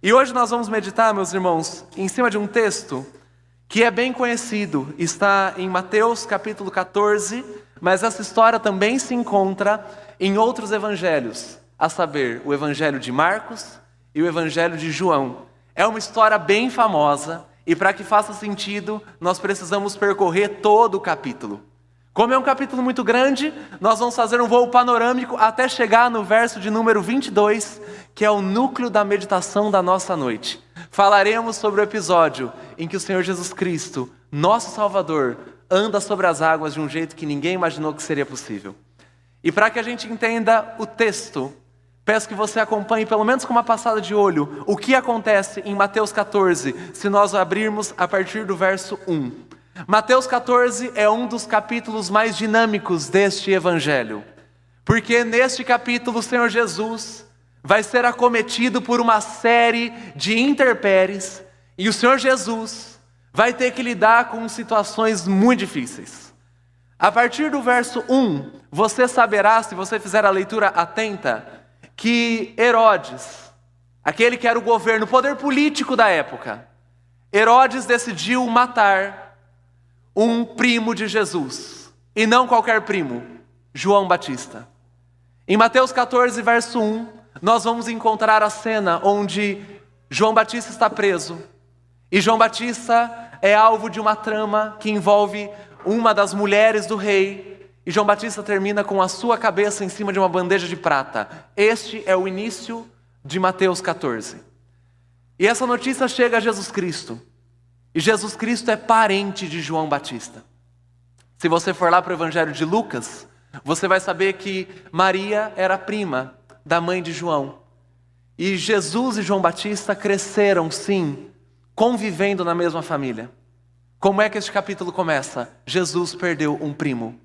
E hoje nós vamos meditar, meus irmãos, em cima de um texto que é bem conhecido. Está em Mateus capítulo 14, mas essa história também se encontra em outros evangelhos, a saber, o evangelho de Marcos e o evangelho de João. É uma história bem famosa e para que faça sentido, nós precisamos percorrer todo o capítulo. Como é um capítulo muito grande, nós vamos fazer um voo panorâmico até chegar no verso de número 22, que é o núcleo da meditação da nossa noite. Falaremos sobre o episódio em que o Senhor Jesus Cristo, nosso Salvador, anda sobre as águas de um jeito que ninguém imaginou que seria possível. E para que a gente entenda o texto, peço que você acompanhe, pelo menos com uma passada de olho, o que acontece em Mateus 14, se nós abrirmos a partir do verso 1. Mateus 14 é um dos capítulos mais dinâmicos deste evangelho, porque neste capítulo o Senhor Jesus vai ser acometido por uma série de intempéries, e o Senhor Jesus vai ter que lidar com situações muito difíceis. A partir do verso 1, você saberá, se você fizer a leitura atenta, que Herodes, aquele que era o governo, o poder político da época, Herodes decidiu matar um primo de Jesus, e não qualquer primo, João Batista. Em Mateus 14, verso 1, nós vamos encontrar a cena onde João Batista está preso, e João Batista é alvo de uma trama que envolve uma das mulheres do rei, e João Batista termina com a sua cabeça em cima de uma bandeja de prata. Este é o início de Mateus 14. E essa notícia chega a Jesus Cristo. E Jesus Cristo é parente de João Batista. Se você for lá para o Evangelho de Lucas, você vai saber que Maria era prima da mãe de João. E Jesus e João Batista cresceram, sim, convivendo na mesma família. Como é que este capítulo começa? Jesus perdeu um primo.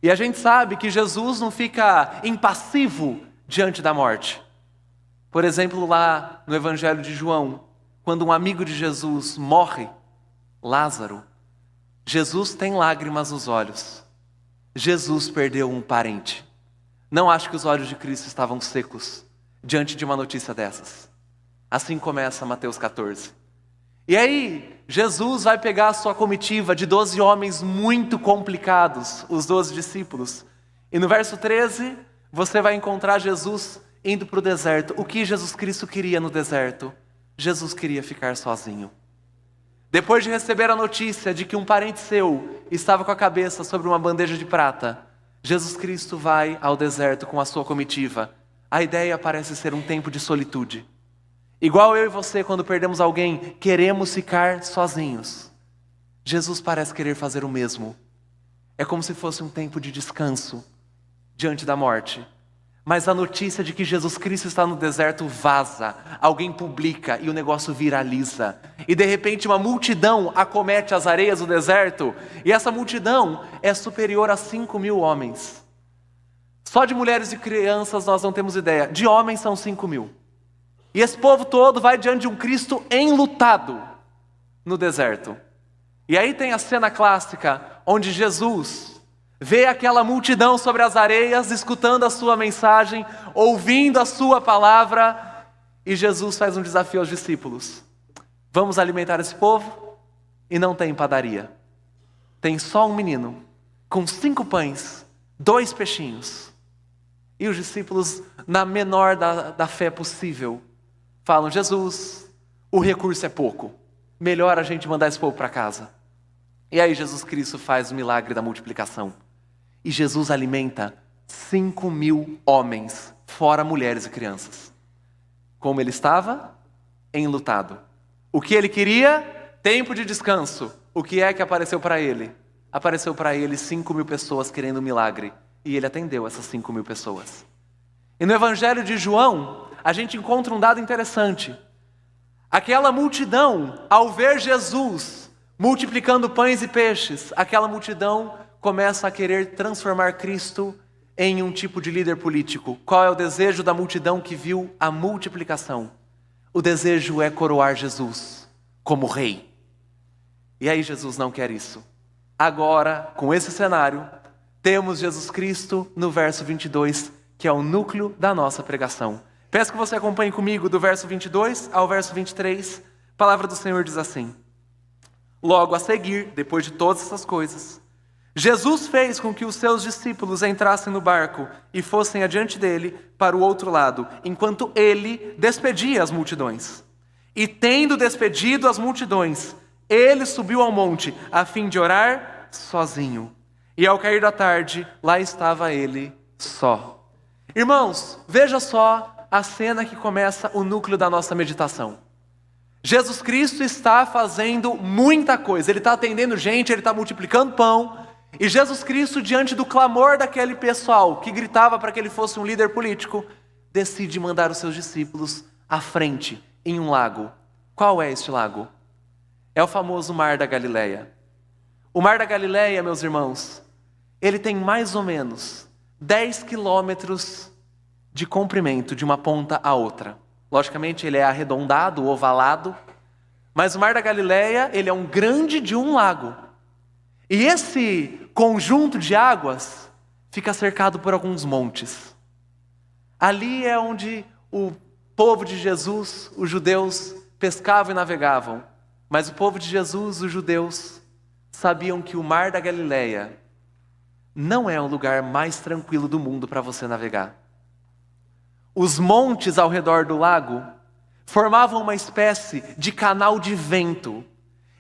E a gente sabe que Jesus não fica impassivo diante da morte. Por exemplo, lá no Evangelho de João, quando um amigo de Jesus morre, Lázaro, Jesus tem lágrimas nos olhos. Jesus perdeu um parente. Não acho que os olhos de Cristo estavam secos diante de uma notícia dessas. Assim começa Mateus 14. E aí, Jesus vai pegar a sua comitiva de 12 homens muito complicados, os 12 discípulos. E no verso 13, você vai encontrar Jesus indo para o deserto. O que Jesus Cristo queria no deserto? Jesus queria ficar sozinho. Depois de receber a notícia de que um parente seu estava com a cabeça sobre uma bandeja de prata, Jesus Cristo vai ao deserto com a sua comitiva. A ideia parece ser um tempo de solitude. Igual eu e você, quando perdemos alguém, queremos ficar sozinhos. Jesus parece querer fazer o mesmo. É como se fosse um tempo de descanso diante da morte. Mas a notícia de que Jesus Cristo está no deserto vaza, alguém publica e o negócio viraliza. E de repente uma multidão acomete as areias do deserto, e essa multidão é superior a 5.000 homens. Só de mulheres e crianças nós não temos ideia, de homens são 5.000. E esse povo todo vai diante de um Cristo enlutado no deserto. E aí tem a cena clássica, onde Jesus vê aquela multidão sobre as areias, escutando a sua mensagem, ouvindo a sua palavra, e Jesus faz um desafio aos discípulos. Vamos alimentar esse povo? E não tem padaria. Tem só um menino, com 5 pães, 2 peixinhos. E os discípulos, na menor da fé possível, falam: Jesus, o recurso é pouco, melhor a gente mandar esse povo para casa. E aí Jesus Cristo faz o milagre da multiplicação. E Jesus alimenta 5.000 homens, fora mulheres e crianças. Como ele estava? Enlutado. O que ele queria? Tempo de descanso. O que é que apareceu para ele? Apareceu para ele 5.000 pessoas querendo um milagre. E ele atendeu essas 5.000 pessoas. E no Evangelho de João, a gente encontra um dado interessante. Aquela multidão, ao ver Jesus multiplicando pães e peixes, aquela multidão começa a querer transformar Cristo em um tipo de líder político. Qual é o desejo da multidão que viu a multiplicação? O desejo é coroar Jesus como rei. E aí Jesus não quer isso. Agora, com esse cenário, temos Jesus Cristo no verso 22, que é o núcleo da nossa pregação. Peço que você acompanhe comigo do verso 22 ao verso 23. A palavra do Senhor diz assim: Logo a seguir, depois de todas essas coisas, Jesus fez com que os seus discípulos entrassem no barco e fossem adiante dele para o outro lado, enquanto ele despedia as multidões. E tendo despedido as multidões, ele subiu ao monte a fim de orar sozinho. E ao cair da tarde, lá estava ele só. Irmãos, veja só a cena que começa o núcleo da nossa meditação. Jesus Cristo está fazendo muita coisa. Ele está atendendo gente, ele está multiplicando pão. E Jesus Cristo, diante do clamor daquele pessoal que gritava para que ele fosse um líder político, decide mandar os seus discípulos à frente, em um lago. Qual é este lago? É o famoso Mar da Galileia. O Mar da Galileia, meus irmãos, ele tem mais ou menos 10 quilômetros de comprimento de uma ponta à outra. Logicamente ele é arredondado, ovalado, mas o Mar da Galileia, ele é um grande de um lago. E esse conjunto de águas fica cercado por alguns montes. Ali é onde o povo de Jesus, os judeus, pescavam e navegavam. Mas o povo de Jesus, os judeus, sabiam que o Mar da Galileia não é o lugar mais tranquilo do mundo para você navegar. Os montes ao redor do lago formavam uma espécie de canal de vento.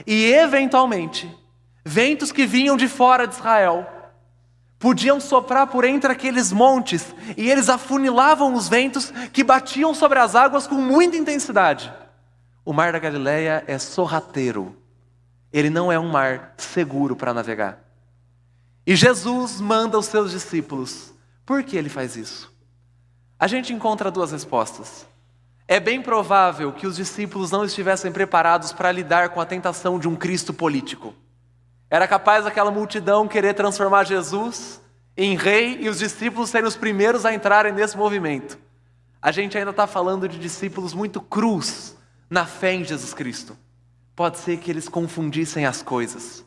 E, eventualmente, ventos que vinham de fora de Israel podiam soprar por entre aqueles montes e eles afunilavam os ventos que batiam sobre as águas com muita intensidade. O Mar da Galileia é sorrateiro. Ele não é um mar seguro para navegar. E Jesus manda os seus discípulos. Por que ele faz isso? A gente encontra duas respostas. É bem provável que os discípulos não estivessem preparados para lidar com a tentação de um Cristo político. Era capaz aquela multidão querer transformar Jesus em rei e os discípulos serem os primeiros a entrarem nesse movimento. A gente ainda está falando de discípulos muito crus na fé em Jesus Cristo. Pode ser que eles confundissem as coisas.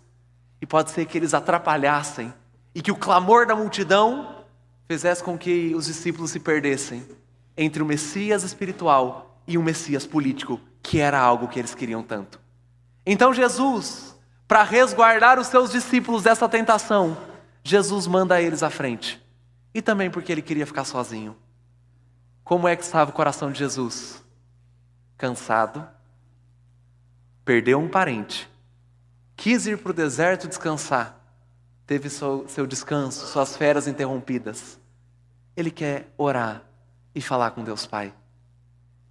E pode ser que eles atrapalhassem. E que o clamor da multidão fizesse com que os discípulos se perdessem entre o Messias espiritual e o Messias político, que era algo que eles queriam tanto. Então Jesus, para resguardar os seus discípulos dessa tentação, Jesus manda eles à frente. E também porque ele queria ficar sozinho. Como é que estava o coração de Jesus? Cansado, perdeu um parente, quis ir para o deserto descansar, teve seu descanso, suas férias interrompidas. Ele quer orar e falar com Deus Pai.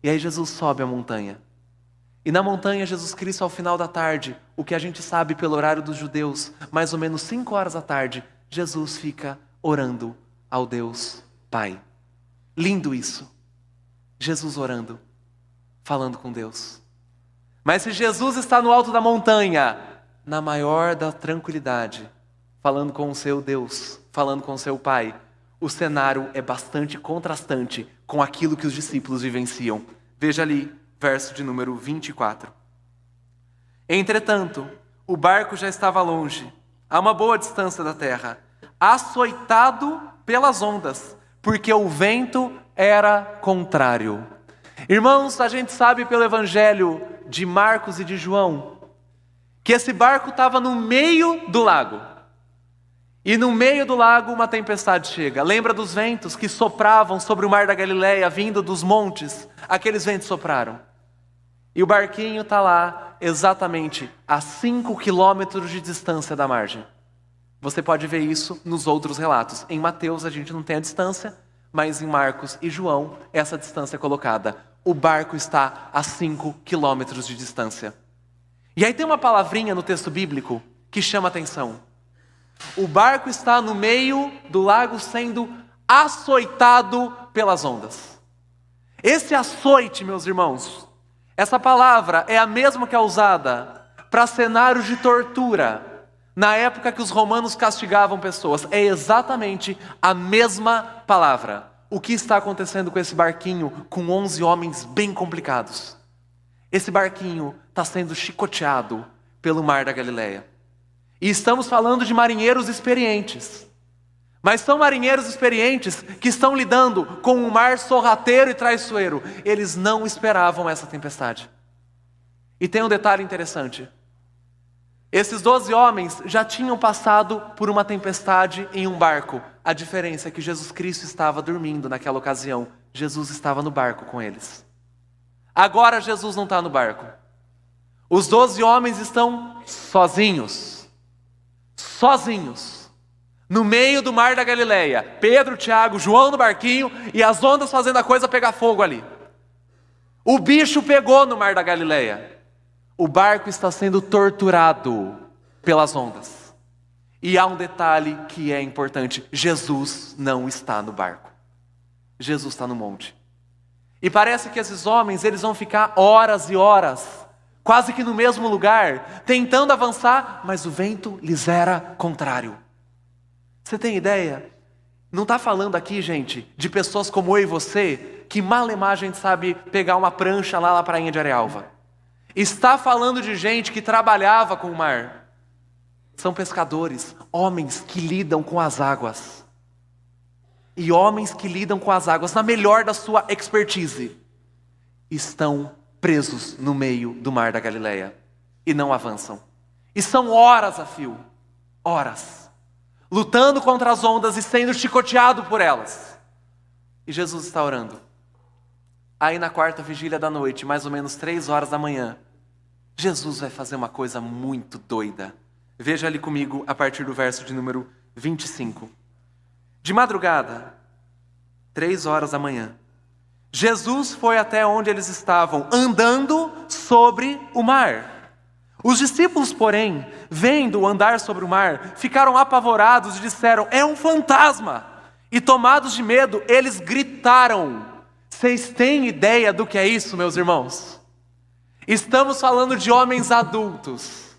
E aí Jesus sobe a montanha. E na montanha, Jesus Cristo, ao final da tarde, o que a gente sabe pelo horário dos judeus, mais ou menos 5 horas da tarde, Jesus fica orando ao Deus Pai. Lindo isso. Jesus orando, falando com Deus. Mas se Jesus está no alto da montanha, na maior da tranquilidade, falando com o seu Deus, falando com o seu Pai, o cenário é bastante contrastante com aquilo que os discípulos vivenciam. Veja ali, verso de número 24. Entretanto, o barco já estava longe, a uma boa distância da terra, açoitado pelas ondas, porque o vento era contrário. Irmãos, a gente sabe pelo evangelho de Marcos e de João, que esse barco estava no meio do lago. E no meio do lago uma tempestade chega. Lembra dos ventos que sopravam sobre o Mar da Galileia, vindo dos montes? Aqueles ventos sopraram. E o barquinho está lá, exatamente a 5 quilômetros de distância da margem. Você pode ver isso nos outros relatos. Em Mateus a gente não tem a distância, mas em Marcos e João essa distância é colocada. O barco está a 5 quilômetros de distância. E aí tem uma palavrinha no texto bíblico que chama atenção. O barco está no meio do lago sendo açoitado pelas ondas. Esse açoite, meus irmãos, essa palavra é a mesma que é usada para cenários de tortura, na época que os romanos castigavam pessoas. É exatamente a mesma palavra. O que está acontecendo com esse barquinho com 11 homens bem complicados? Esse barquinho está sendo chicoteado pelo Mar da Galileia. E estamos falando de marinheiros experientes. Mas são marinheiros experientes que estão lidando com um mar sorrateiro e traiçoeiro. Eles não esperavam essa tempestade. E tem um detalhe interessante. Esses 12 homens já tinham passado por uma tempestade em um barco. A diferença é que Jesus Cristo estava dormindo naquela ocasião. Jesus estava no barco com eles. Agora Jesus não está no barco. Os 12 homens estão sozinhos. Sozinhos. No meio do mar da Galileia. Pedro, Tiago, João no barquinho e as ondas fazendo a coisa pegar fogo ali. O bicho pegou no mar da Galileia. O barco está sendo torturado pelas ondas. E há um detalhe que é importante. Jesus não está no barco. Jesus está no monte. E parece que esses homens, eles vão ficar horas e horas, quase que no mesmo lugar, tentando avançar, mas o vento lhes era contrário. Você tem ideia? Não está falando aqui, gente, de pessoas como eu e você, que malemar a gente sabe pegar uma prancha lá na prainha de Arealva. Está falando de gente que trabalhava com o mar. São pescadores, homens que lidam com as águas. E homens que lidam com as águas, na melhor da sua expertise, estão presos no meio do mar da Galileia e não avançam. E são horas a fio, horas, lutando contra as ondas e sendo chicoteado por elas. E Jesus está orando. Aí na quarta vigília da noite, mais ou menos 3 horas da manhã, Jesus vai fazer uma coisa muito doida. Veja ali comigo a partir do verso de número 25. De madrugada, 3 horas da manhã, Jesus foi até onde eles estavam, andando sobre o mar. Os discípulos, porém, vendo andar sobre o mar, ficaram apavorados e disseram: é um fantasma! E tomados de medo, eles gritaram. Vocês têm ideia do que é isso, meus irmãos? Estamos falando de homens adultos,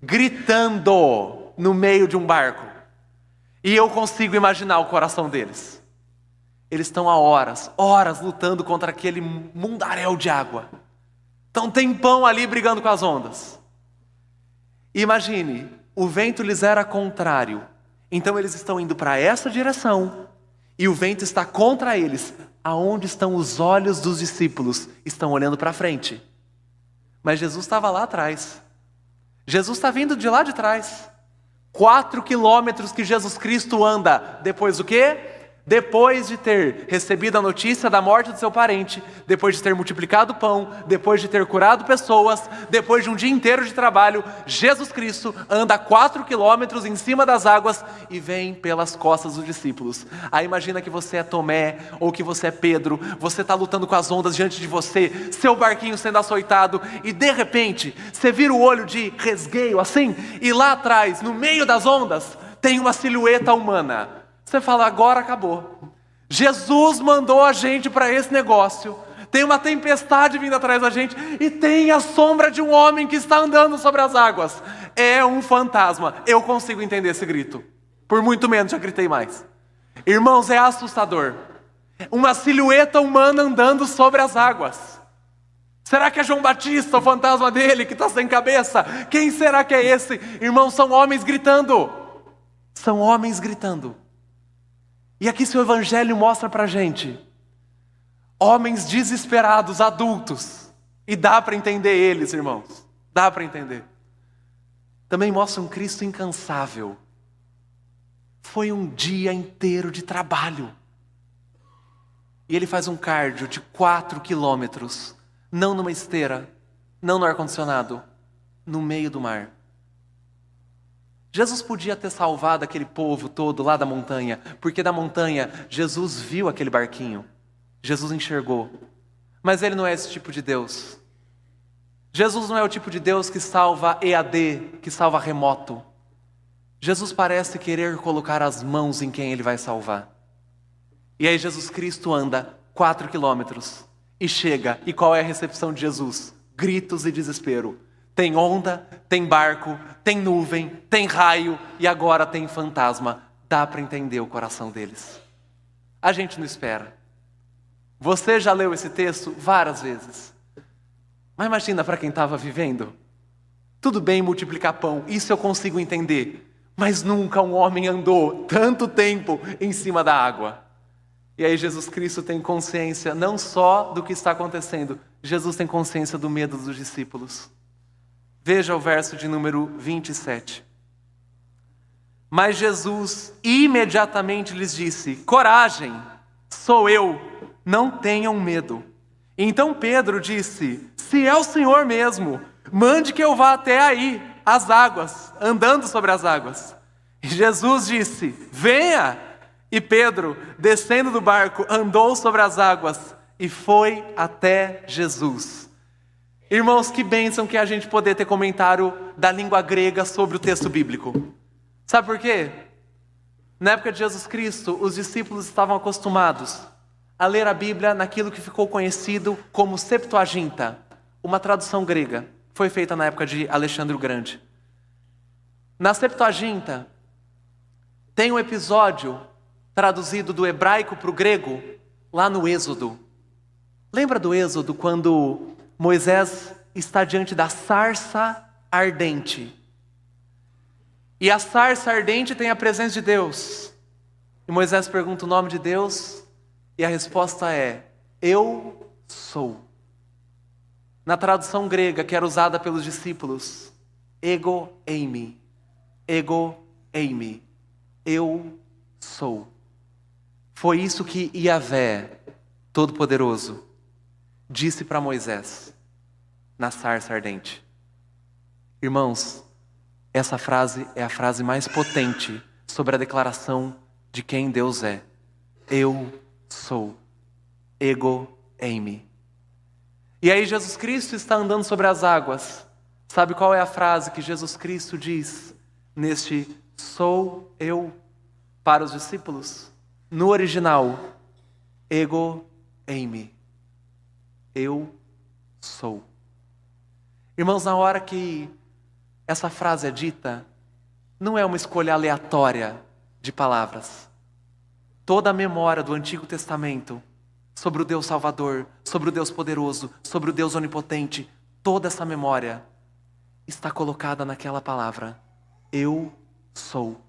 gritando no meio de um barco. E eu consigo imaginar o coração deles. Eles estão há horas lutando contra aquele mundaréu de água. Estão um tempão ali brigando com as ondas. Imagine, o vento lhes era contrário. Então eles estão indo para essa direção. E o vento está contra eles. Aonde estão os olhos dos discípulos? Estão olhando para frente. Mas Jesus estava lá atrás. Jesus está vindo de lá de trás. 4 quilômetros que Jesus Cristo anda. Depois do quê? Depois de ter recebido a notícia da morte do seu parente, depois de ter multiplicado o pão, depois de ter curado pessoas, depois de um dia inteiro de trabalho, Jesus Cristo anda 4 quilômetros em cima das águas e vem pelas costas dos discípulos. Aí imagina que você é Tomé ou que você é Pedro, você está lutando com as ondas diante de você, seu barquinho sendo açoitado e de repente você vira o olho de resgueio assim e lá atrás, no meio das ondas, tem uma silhueta humana. Você fala, agora acabou. Jesus mandou a gente para esse negócio. Tem uma tempestade vindo atrás da gente e tem a sombra de um homem que está andando sobre as águas. É um fantasma. Eu consigo entender esse grito. Por muito menos, já gritei mais. Irmãos, é assustador. Uma silhueta humana andando sobre as águas. Será que é João Batista, o fantasma dele que está sem cabeça? Quem será que é esse? Irmãos, são homens gritando. São homens gritando. E aqui seu evangelho mostra pra gente homens desesperados, adultos. E dá para entender eles, irmãos. Dá para entender. Também mostra um Cristo incansável. Foi um dia inteiro de trabalho. E ele faz um cardio de 4 quilômetros. Não numa esteira, não no ar-condicionado, no meio do mar. Jesus podia ter salvado aquele povo todo lá da montanha, porque da montanha Jesus viu aquele barquinho, Jesus enxergou. Mas ele não é esse tipo de Deus. Jesus não é o tipo de Deus que salva EAD, que salva remoto. Jesus parece querer colocar as mãos em quem ele vai salvar. E aí Jesus Cristo anda 4 quilômetros e chega, e qual é a recepção de Jesus? Gritos e desespero. Tem onda, tem barco, tem nuvem, tem raio e agora tem fantasma. Dá para entender o coração deles. A gente não espera. Você já leu esse texto várias vezes. Mas imagina para quem estava vivendo. Tudo bem multiplicar pão, isso eu consigo entender. mas nunca um homem andou tanto tempo em cima da água. E aí Jesus Cristo tem consciência não só do que está acontecendo, Jesus tem consciência do medo dos discípulos. Veja o verso de número 27. Mas Jesus imediatamente lhes disse: coragem, sou eu, não tenham medo. Então Pedro disse: se é o Senhor mesmo, mande que eu vá até aí, as águas, andando sobre as águas. E Jesus disse: venha. E Pedro, descendo do barco, andou sobre as águas e foi até Jesus. Irmãos, que bênção que é a gente poder ter comentário da língua grega sobre o texto bíblico. Sabe por quê? Na época de Jesus Cristo, os discípulos estavam acostumados a ler a Bíblia naquilo que ficou conhecido como Septuaginta, uma tradução grega, foi feita na época de Alexandre o Grande. Na Septuaginta, tem um episódio traduzido do hebraico para o grego, lá no Êxodo. Lembra do Êxodo, quando Moisés está diante da sarça ardente? E a sarça ardente tem a presença de Deus. E Moisés pergunta o nome de Deus, e a resposta é: eu sou. Na tradução grega que era usada pelos discípulos, ego eimi, eu sou. Foi isso que Yahvé, Todo-Poderoso, disse para Moisés na sarça ardente. Irmãos, essa frase é a frase mais potente sobre a declaração de quem Deus é. Eu sou. Ego eimi. E aí Jesus Cristo está andando sobre as águas. Sabe qual é a frase que Jesus Cristo diz neste sou eu para os discípulos? No original, ego eimi. Eu sou. Irmãos, na hora que essa frase é dita, não é uma escolha aleatória de palavras. Toda a memória do Antigo Testamento sobre o Deus Salvador, sobre o Deus Poderoso, sobre o Deus Onipotente, toda essa memória está colocada naquela palavra, eu sou.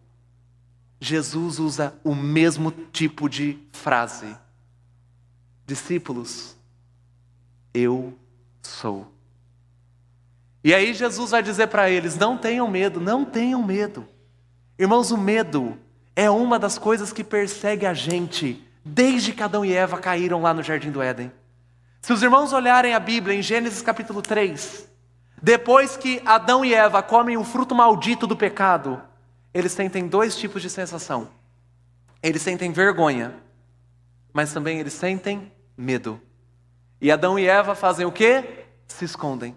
Jesus usa o mesmo tipo de frase. Discípulos, eu sou. E aí Jesus vai dizer para eles: não tenham medo, não tenham medo. Irmãos, o medo é uma das coisas que persegue a gente desde que Adão e Eva caíram lá no Jardim do Éden. Se os irmãos olharem a Bíblia em Gênesis capítulo 3, depois que Adão e Eva comem o fruto maldito do pecado, eles sentem dois tipos de sensação. Eles sentem vergonha, mas também eles sentem medo. E Adão e Eva fazem o quê? Se escondem.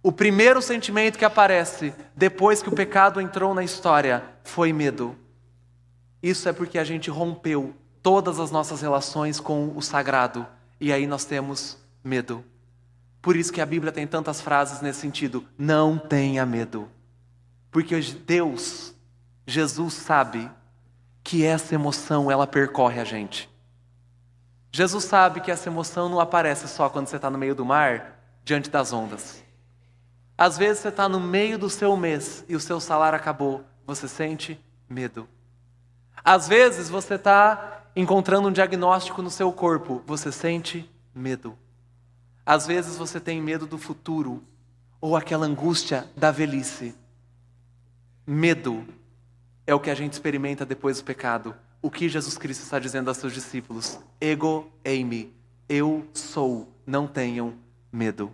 O primeiro sentimento que aparece depois que o pecado entrou na história foi medo. Isso é porque a gente rompeu todas as nossas relações com o sagrado. E aí nós temos medo. Por isso que a Bíblia tem tantas frases nesse sentido. Não tenha medo. Porque Deus, Jesus sabe que essa emoção ela percorre a gente. Jesus sabe que essa emoção não aparece só quando você está no meio do mar, diante das ondas. Às vezes você está no meio do seu mês e o seu salário acabou, você sente medo. Às vezes você está encontrando um diagnóstico no seu corpo, você sente medo. Às vezes você tem medo do futuro, ou aquela angústia da velhice. Medo é o que a gente experimenta depois do pecado. O que Jesus Cristo está dizendo aos seus discípulos? Ego eimi, eu sou, não tenham medo.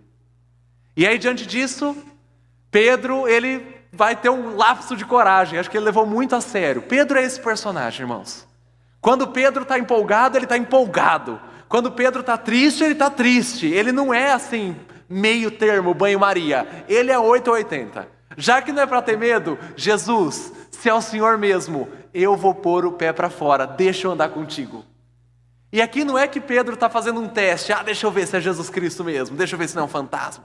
E aí diante disso, Pedro, ele vai ter um lapso de coragem, acho que ele levou muito a sério. Pedro é esse personagem, irmãos. Quando Pedro está empolgado, ele está empolgado. Quando Pedro está triste, ele está triste. Ele não é assim, meio termo, banho-maria. Ele é 8 ou 80. Já que não é para ter medo, Jesus, se é o Senhor mesmo, eu vou pôr o pé para fora, deixa eu andar contigo. E aqui não é que Pedro está fazendo um teste, deixa eu ver se é Jesus Cristo mesmo, deixa eu ver se não é um fantasma.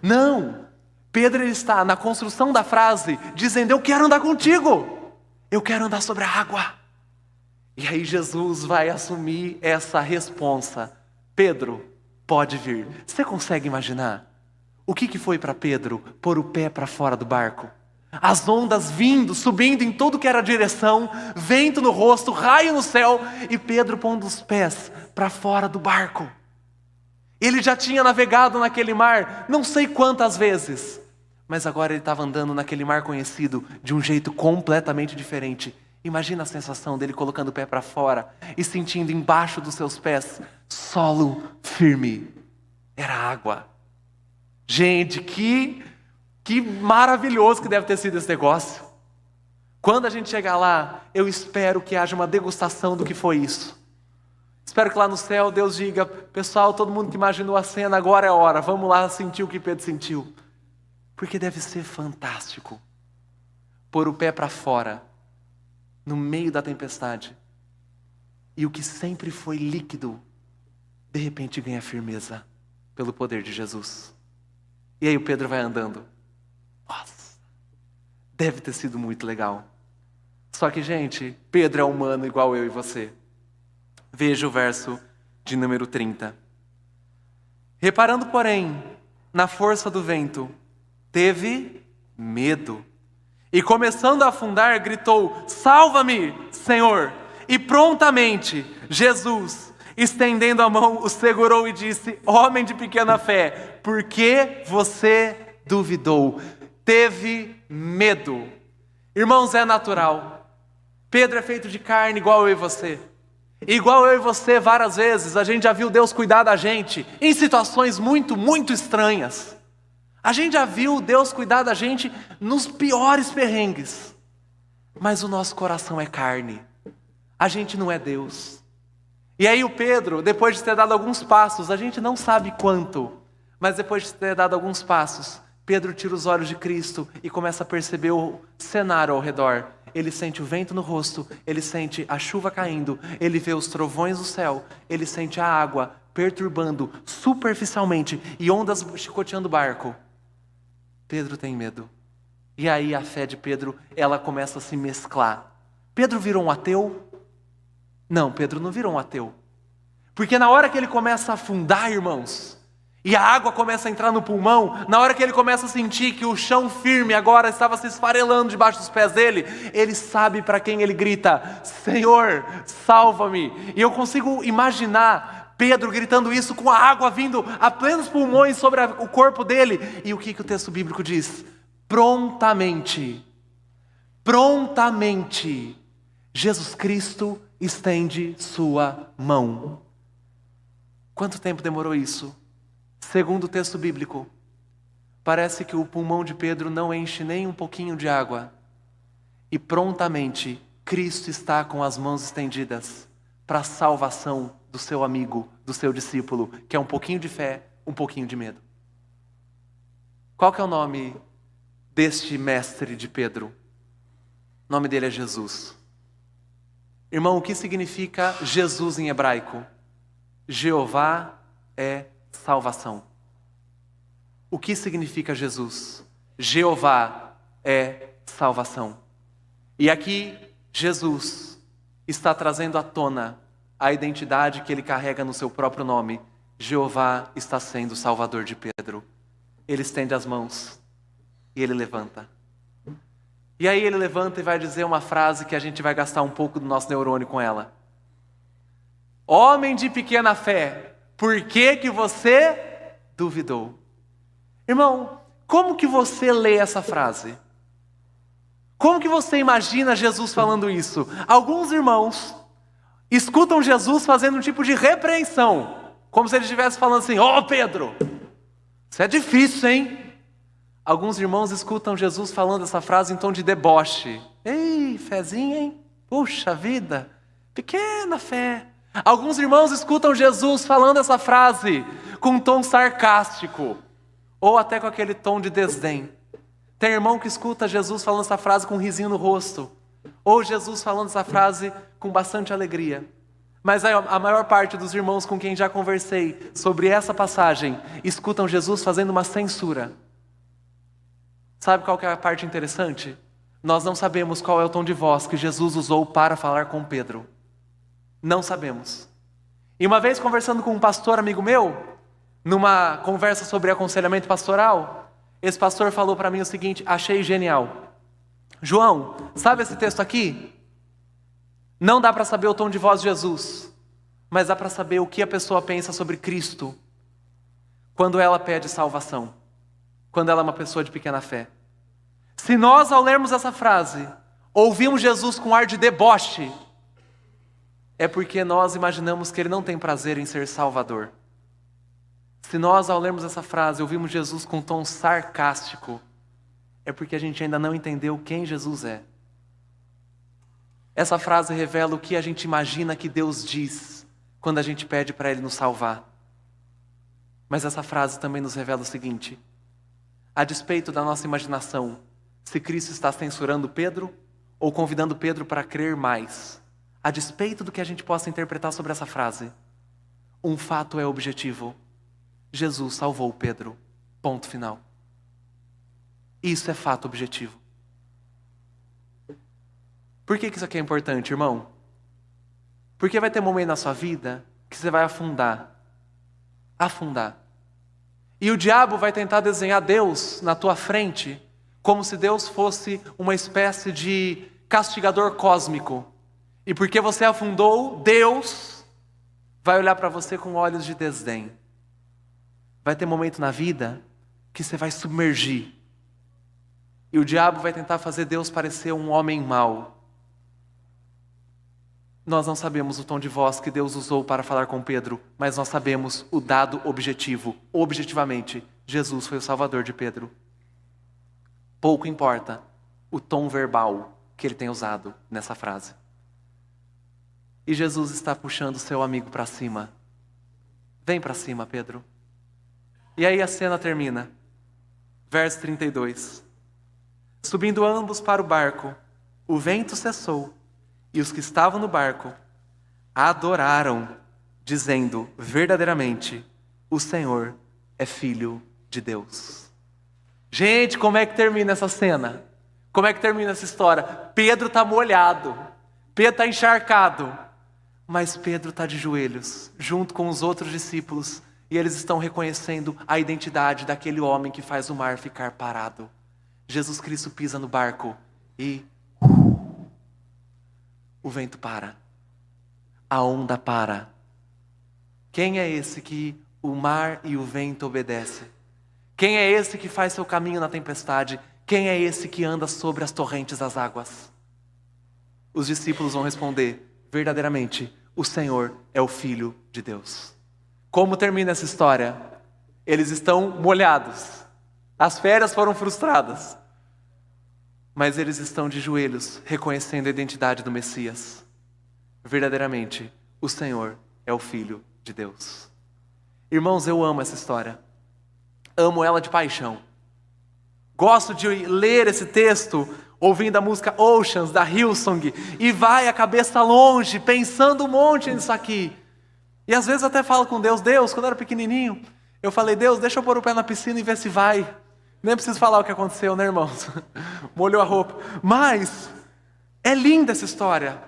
Não, Pedro ele está na construção da frase, dizendo, eu quero andar contigo, eu quero andar sobre a água. E aí Jesus vai assumir essa responsa, Pedro, pode vir. Você consegue imaginar? O que foi para Pedro pôr o pé para fora do barco? As ondas vindo, subindo em tudo que era direção, vento no rosto, raio no céu, e Pedro pondo os pés para fora do barco. Ele já tinha navegado naquele mar não sei quantas vezes, mas agora ele estava andando naquele mar conhecido de um jeito completamente diferente. Imagina a sensação dele colocando o pé para fora e sentindo embaixo dos seus pés solo firme. Era água. Gente, que maravilhoso que deve ter sido esse negócio. Quando a gente chegar lá, eu espero que haja uma degustação do que foi isso. Espero que lá no céu Deus diga: pessoal, todo mundo que imaginou a cena, agora é a hora, vamos lá sentir o que Pedro sentiu. Porque deve ser fantástico pôr o pé para fora, no meio da tempestade, e o que sempre foi líquido, de repente ganha firmeza, pelo poder de Jesus. E aí o Pedro vai andando. Nossa, deve ter sido muito legal. Só que, gente, Pedro é humano igual eu e você. Veja o verso de número 30. Reparando, porém, na força do vento, teve medo. E começando a afundar, gritou: salva-me, Senhor! E prontamente, Jesus, estendendo a mão, o segurou e disse: homem de pequena fé, por que você duvidou? Teve medo. Irmãos, é natural. Pedro é feito de carne igual eu e você. Igual eu e você, várias vezes, a gente já viu Deus cuidar da gente em situações muito, muito estranhas. A gente já viu Deus cuidar da gente nos piores perrengues. Mas o nosso coração é carne. A gente não é Deus. E aí o Pedro, depois de ter dado alguns passos, a gente não sabe quanto, mas depois de ter dado alguns passos, Pedro tira os olhos de Cristo e começa a perceber o cenário ao redor. Ele sente o vento no rosto, ele sente a chuva caindo, ele vê os trovões do céu, ele sente a água perturbando superficialmente e ondas chicoteando o barco. Pedro tem medo. E aí a fé de Pedro, ela começa a se mesclar. Pedro virou um ateu? Não, Pedro não virou um ateu. Porque na hora que ele começa a afundar, irmãos, e a água começa a entrar no pulmão, na hora que ele começa a sentir que o chão firme agora estava se esfarelando debaixo dos pés dele, ele sabe para quem ele grita: Senhor, salva-me. E eu consigo imaginar Pedro gritando isso com a água vindo a plenos pulmões sobre o corpo dele. E o que o texto bíblico diz? Prontamente, Jesus Cristo estende sua mão. Quanto tempo demorou isso? Segundo o texto bíblico, parece que o pulmão de Pedro não enche nem um pouquinho de água. E prontamente, Cristo está com as mãos estendidas para a salvação do seu amigo, do seu discípulo, que é um pouquinho de fé, um pouquinho de medo. Qual que é o nome deste mestre de Pedro? O nome dele é Jesus. Irmão, o que significa Jesus em hebraico? Jeová é salvação. O que significa Jesus? Jeová é salvação. E aqui Jesus está trazendo à tona a identidade que ele carrega no seu próprio nome. Jeová está sendo o salvador de Pedro. Ele estende as mãos e ele levanta. E aí ele levanta e vai dizer uma frase que a gente vai gastar um pouco do nosso neurônio com ela. Homem de pequena fé, por que você duvidou? Irmão, como que você lê essa frase? Como que você imagina Jesus falando isso? Alguns irmãos escutam Jesus fazendo um tipo de repreensão, como se ele estivesse falando assim: ó Pedro, isso é difícil, hein? Alguns irmãos escutam Jesus falando essa frase em tom de deboche. Ei, fezinha, hein? Puxa vida, pequena fé. Alguns irmãos escutam Jesus falando essa frase com um tom sarcástico, ou até com aquele tom de desdém. Tem irmão que escuta Jesus falando essa frase com um risinho no rosto, ou Jesus falando essa frase com bastante alegria. Mas a maior parte dos irmãos com quem já conversei sobre essa passagem escutam Jesus fazendo uma censura. Sabe qual que é a parte interessante? Nós não sabemos qual é o tom de voz que Jesus usou para falar com Pedro. Não sabemos. E uma vez conversando com um pastor amigo meu, numa conversa sobre aconselhamento pastoral, esse pastor falou para mim o seguinte: achei genial. João, sabe esse texto aqui? Não dá para saber o tom de voz de Jesus, mas dá para saber o que a pessoa pensa sobre Cristo quando ela pede salvação, quando ela é uma pessoa de pequena fé. Se nós, ao lermos essa frase, ouvimos Jesus com ar de deboche, é porque nós imaginamos que Ele não tem prazer em ser Salvador. Se nós, ao lermos essa frase, ouvimos Jesus com um tom sarcástico, é porque a gente ainda não entendeu quem Jesus é. Essa frase revela o que a gente imagina que Deus diz quando a gente pede para Ele nos salvar. Mas essa frase também nos revela o seguinte: a despeito da nossa imaginação, se Cristo está censurando Pedro ou convidando Pedro para crer mais, a despeito do que a gente possa interpretar sobre essa frase, um fato é objetivo: Jesus salvou Pedro. Ponto final. Isso é fato objetivo. Por que isso aqui é importante, irmão? Porque vai ter um momento na sua vida que você vai afundar. E o diabo vai tentar desenhar Deus na tua frente como se Deus fosse uma espécie de castigador cósmico. E porque você afundou, Deus vai olhar para você com olhos de desdém. Vai ter um momento na vida que você vai submergir. E o diabo vai tentar fazer Deus parecer um homem mau. Nós não sabemos o tom de voz que Deus usou para falar com Pedro, mas nós sabemos o dado objetivo. Objetivamente, Jesus foi o Salvador de Pedro. Pouco importa o tom verbal que ele tem usado nessa frase. E Jesus está puxando seu amigo para cima. Vem para cima, Pedro. E aí a cena termina. Verso 32. Subindo ambos para o barco, o vento cessou. E os que estavam no barco adoraram, dizendo: verdadeiramente, o Senhor é Filho de Deus. Gente, como é que termina essa cena? Como é que termina essa história? Pedro está molhado, Pedro está encharcado, mas Pedro está de joelhos, junto com os outros discípulos, e eles estão reconhecendo a identidade daquele homem que faz o mar ficar parado. Jesus Cristo pisa no barco e o vento para, a onda para. Quem é esse que o mar e o vento obedecem? Quem é esse que faz seu caminho na tempestade? Quem é esse que anda sobre as torrentes das águas? Os discípulos vão responder: verdadeiramente, o Senhor é o Filho de Deus. Como termina essa história? Eles estão molhados, as férias foram frustradas, mas eles estão de joelhos, reconhecendo a identidade do Messias. Verdadeiramente, o Senhor é o Filho de Deus. Irmãos, eu amo essa história. Amo ela de paixão. Gosto de ler esse texto, ouvindo a música Oceans, da Hillsong, e vai a cabeça longe, pensando um monte nisso aqui. E às vezes até falo com Deus: Deus, quando eu era pequenininho, eu falei: Deus, deixa eu pôr o pé na piscina e ver se vai. Nem preciso falar o que aconteceu, né, irmãos? Molhou a roupa. Mas é linda essa história.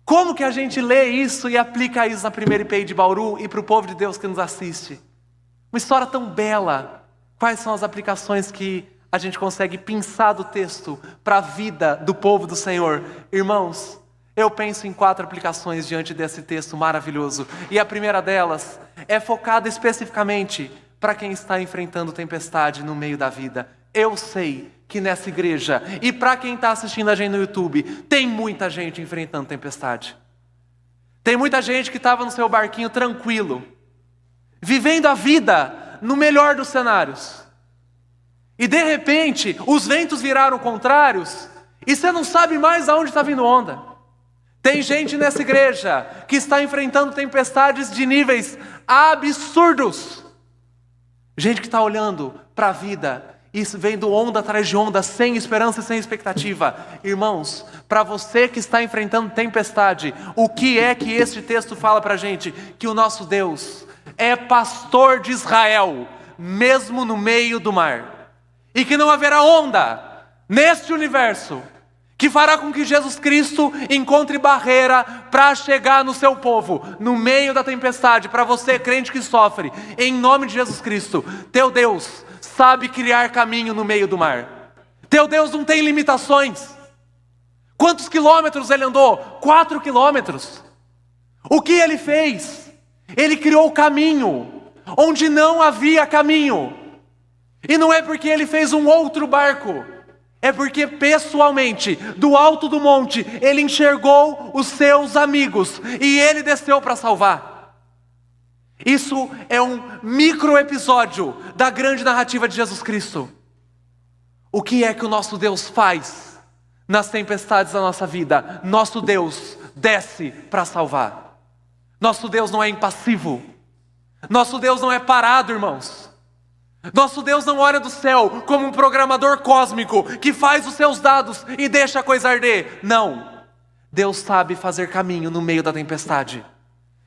Como que a gente lê isso e aplica isso na primeira IPI de Bauru e para o povo de Deus que nos assiste? Uma história tão bela. Quais são as aplicações que a gente consegue pensar do texto para a vida do povo do Senhor? Irmãos, eu penso em 4 aplicações diante desse texto maravilhoso. E a primeira delas é focada especificamente para quem está enfrentando tempestade no meio da vida. Eu sei que nessa igreja, e para quem está assistindo a gente no YouTube, tem muita gente enfrentando tempestade. Tem muita gente que estava no seu barquinho tranquilo, vivendo a vida no melhor dos cenários. E de repente, os ventos viraram contrários, e você não sabe mais aonde está vindo onda. Tem gente nessa igreja que está enfrentando tempestades de níveis absurdos. Gente que está olhando para a vida e vendo onda atrás de onda, sem esperança e sem expectativa. Irmãos, para você que está enfrentando tempestade, o que é que este texto fala para a gente? Que o nosso Deus é pastor de Israel, mesmo no meio do mar. E que não haverá onda neste universo que fará com que Jesus Cristo encontre barreira para chegar no seu povo, no meio da tempestade. Para você, crente que sofre, em nome de Jesus Cristo, teu Deus sabe criar caminho no meio do mar. Teu Deus não tem limitações. Quantos quilômetros ele andou? 4 quilômetros. O que ele fez? Ele criou o caminho onde não havia caminho. E não é porque ele fez um outro barco, é porque pessoalmente, do alto do monte, ele enxergou os seus amigos e ele desceu para salvar. Isso é um micro episódio da grande narrativa de Jesus Cristo. O que é que o nosso Deus faz nas tempestades da nossa vida? Nosso Deus desce para salvar. Nosso Deus não é impassivo. Nosso Deus não é parado, irmãos. Nosso Deus não olha do céu como um programador cósmico que faz os seus dados e deixa a coisa arder. Não. Deus sabe fazer caminho no meio da tempestade.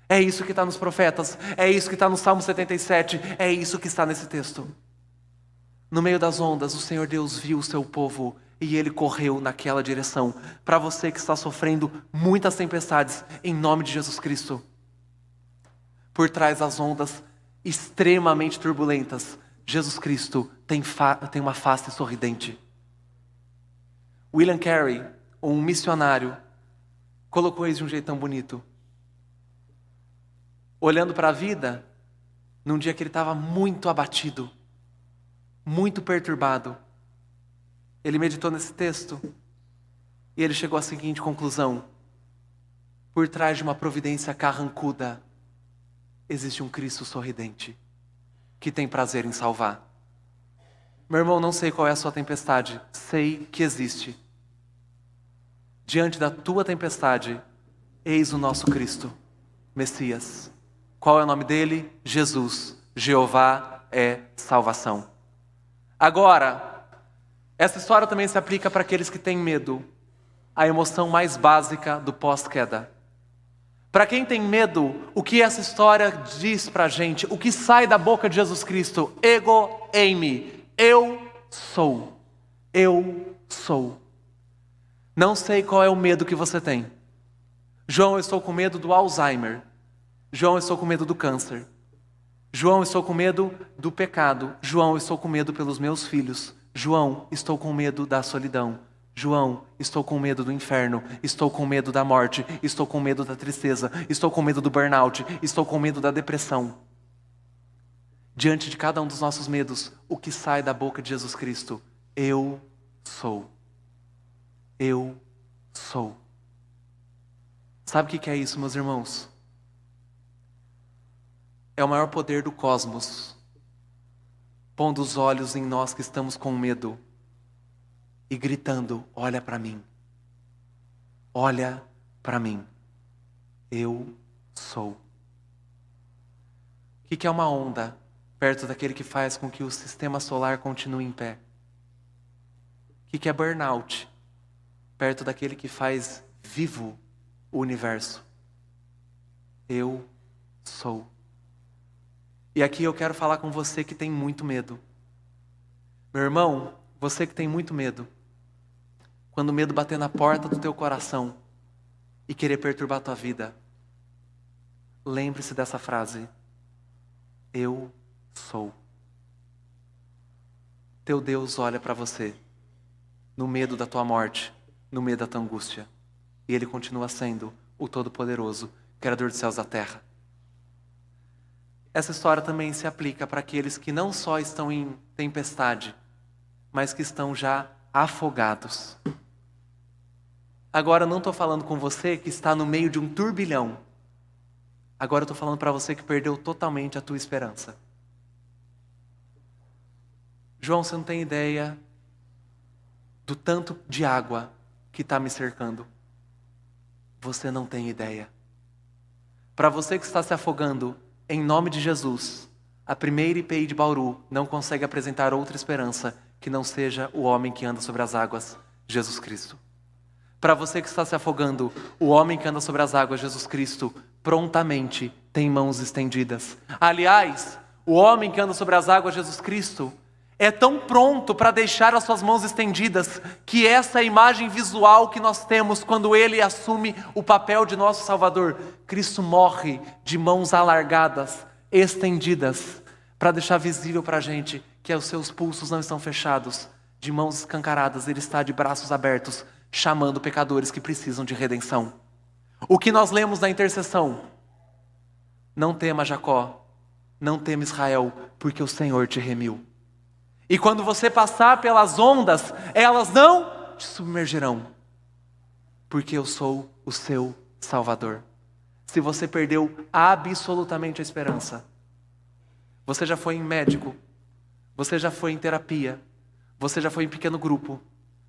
É isso que está nos profetas, é isso que está no Salmo 77, é isso que está nesse texto. No meio das ondas, o Senhor Deus viu o seu povo e ele correu naquela direção. Para você que está sofrendo muitas tempestades, em nome de Jesus Cristo. Por trás das ondas extremamente turbulentas, Jesus Cristo tem uma face sorridente. William Carey, um missionário, colocou isso de um jeito tão bonito. Olhando para a vida, num dia que ele estava muito abatido, muito perturbado, ele meditou nesse texto e ele chegou à seguinte conclusão: por trás de uma providência carrancuda, existe um Cristo sorridente, que tem prazer em salvar. Meu irmão, não sei qual é a sua tempestade, sei que existe. Diante da tua tempestade, eis o nosso Cristo, Messias. Qual é o nome dele? Jesus. Jeová é salvação. Agora, essa história também se aplica para aqueles que têm medo, a emoção mais básica do pós-queda. Para quem tem medo, o que essa história diz para a gente? O que sai da boca de Jesus Cristo? Ego eimi. Eu sou. Eu sou. Não sei qual é o medo que você tem. João, eu estou com medo do Alzheimer. João, eu estou com medo do câncer. João, eu estou com medo do pecado. João, eu estou com medo pelos meus filhos. João, estou com medo da solidão. João, estou com medo do inferno, estou com medo da morte, estou com medo da tristeza, estou com medo do burnout, estou com medo da depressão. Diante de cada um dos nossos medos, o que sai da boca de Jesus Cristo? Eu sou. Eu sou. Sabe o que é isso, meus irmãos? É o maior poder do cosmos, pondo os olhos em nós que estamos com medo, e gritando: olha para mim, olha para mim, eu sou. O que é uma onda perto daquele que faz com que o sistema solar continue em pé? O que é burnout perto daquele que faz vivo o universo? Eu sou. E aqui eu quero falar com você que tem muito medo. Meu irmão, você que tem muito medo, quando o medo bater na porta do teu coração e querer perturbar a tua vida, lembre-se dessa frase: eu sou. Teu Deus olha para você no medo da tua morte, no medo da tua angústia, e Ele continua sendo o Todo-Poderoso, Criador dos céus e da terra. Essa história também se aplica para aqueles que não só estão em tempestade, mas que estão já afogados. Agora eu não estou falando com você que está no meio de um turbilhão. Agora eu estou falando para você que perdeu totalmente a tua esperança. João, você não tem ideia do tanto de água que está me cercando. Você não tem ideia. Para você que está se afogando, em nome de Jesus, a primeira IPI de Bauru não consegue apresentar outra esperança que não seja o homem que anda sobre as águas, Jesus Cristo. Para você que está se afogando, o homem que anda sobre as águas, Jesus Cristo, prontamente tem mãos estendidas. Aliás, o homem que anda sobre as águas, Jesus Cristo, é tão pronto para deixar as suas mãos estendidas, que essa é a imagem visual que nós temos quando Ele assume o papel de nosso Salvador. Cristo morre de mãos alargadas, estendidas, para deixar visível para a gente que os seus pulsos não estão fechados, de mãos escancaradas, Ele está de braços abertos, chamando pecadores que precisam de redenção. O que nós lemos na intercessão? Não tema Jacó, não tema Israel, porque o Senhor te remiu. E quando você passar pelas ondas, elas não te submergirão, porque eu sou o seu Salvador. Se você perdeu absolutamente a esperança, você já foi em médico, você já foi em terapia, você já foi em pequeno grupo,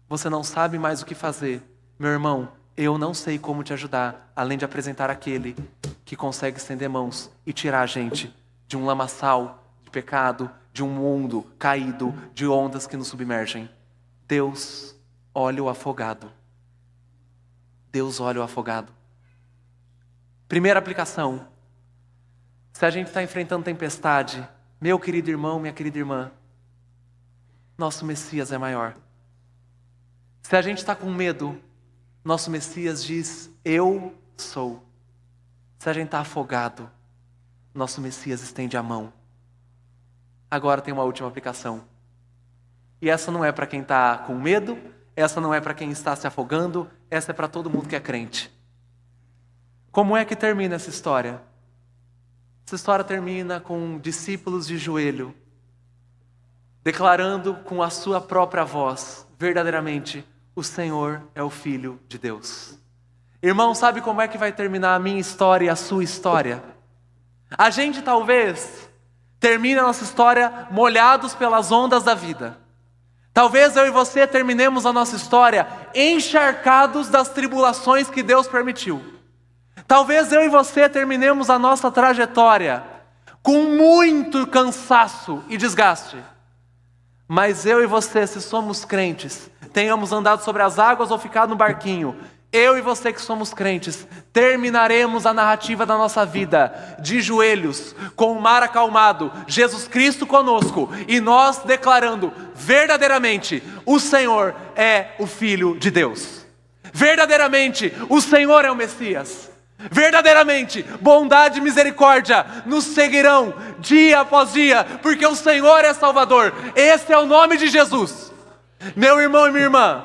você não sabe mais o que fazer, meu irmão, eu não sei como te ajudar, além de apresentar aquele que consegue estender mãos e tirar a gente de um lamaçal de pecado, de um mundo caído, de ondas que nos submergem. Deus olha o afogado. Deus olha o afogado. Primeira aplicação. Se a gente está enfrentando tempestade, meu querido irmão, minha querida irmã, nosso Messias é maior. Se a gente está com medo, nosso Messias diz, eu sou. Se a gente está afogado, nosso Messias estende a mão. Agora tem uma última aplicação. E essa não é para quem está com medo, essa não é para quem está se afogando, essa é para todo mundo que é crente. Como é que termina essa história? Essa história termina com discípulos de joelho, declarando com a sua própria voz, verdadeiramente, o Senhor é o Filho de Deus. Irmão, sabe como é que vai terminar a minha história e a sua história? A gente talvez termine a nossa história molhados pelas ondas da vida. Talvez eu e você terminemos a nossa história encharcados das tribulações que Deus permitiu. Talvez eu e você terminemos a nossa trajetória com muito cansaço e desgaste. Mas eu e você, se somos crentes, tenhamos andado sobre as águas ou ficado no barquinho, eu e você que somos crentes, terminaremos a narrativa da nossa vida de joelhos, com o mar acalmado, Jesus Cristo conosco, e nós declarando verdadeiramente, o Senhor é o Filho de Deus. Verdadeiramente, o Senhor é o Messias. Verdadeiramente, bondade e misericórdia nos seguirão dia após dia, porque o Senhor é Salvador. Esse é o nome de Jesus. Meu irmão e minha irmã,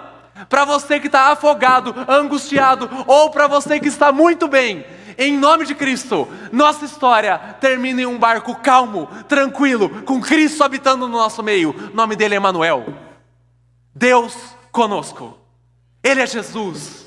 para você que está afogado, angustiado, ou para você que está muito bem, em nome de Cristo, nossa história termina em um barco calmo, tranquilo, com Cristo habitando no nosso meio. O nome dele é Emanuel, Deus conosco. Ele é Jesus.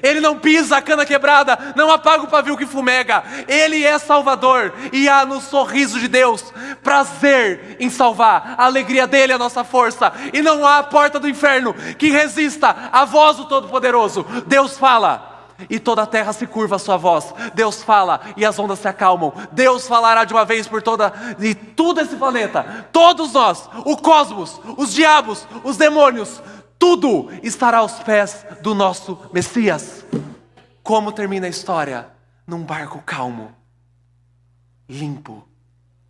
Ele não pisa a cana quebrada, não apaga o pavio que fumega. Ele é Salvador, e há no sorriso de Deus prazer em salvar. A alegria dele é a nossa força, e não há porta do inferno que resista à voz do Todo-Poderoso. Deus fala, e toda a terra se curva à sua voz. Deus fala, e as ondas se acalmam. Deus falará de uma vez por toda, e todo esse planeta, todos nós, o cosmos, os diabos, os demônios, tudo estará aos pés do nosso Messias. Como termina a história? Num barco calmo, limpo,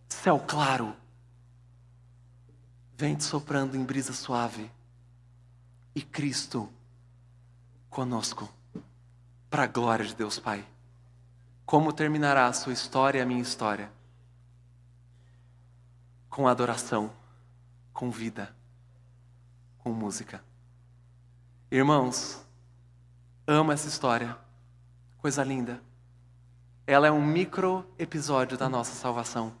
céu claro, vento soprando em brisa suave, e Cristo conosco, para a glória de Deus Pai. Como terminará a sua história e a minha história? Com adoração, com vida, com música. Irmãos, amo essa história, coisa linda. Ela é um micro episódio da nossa salvação.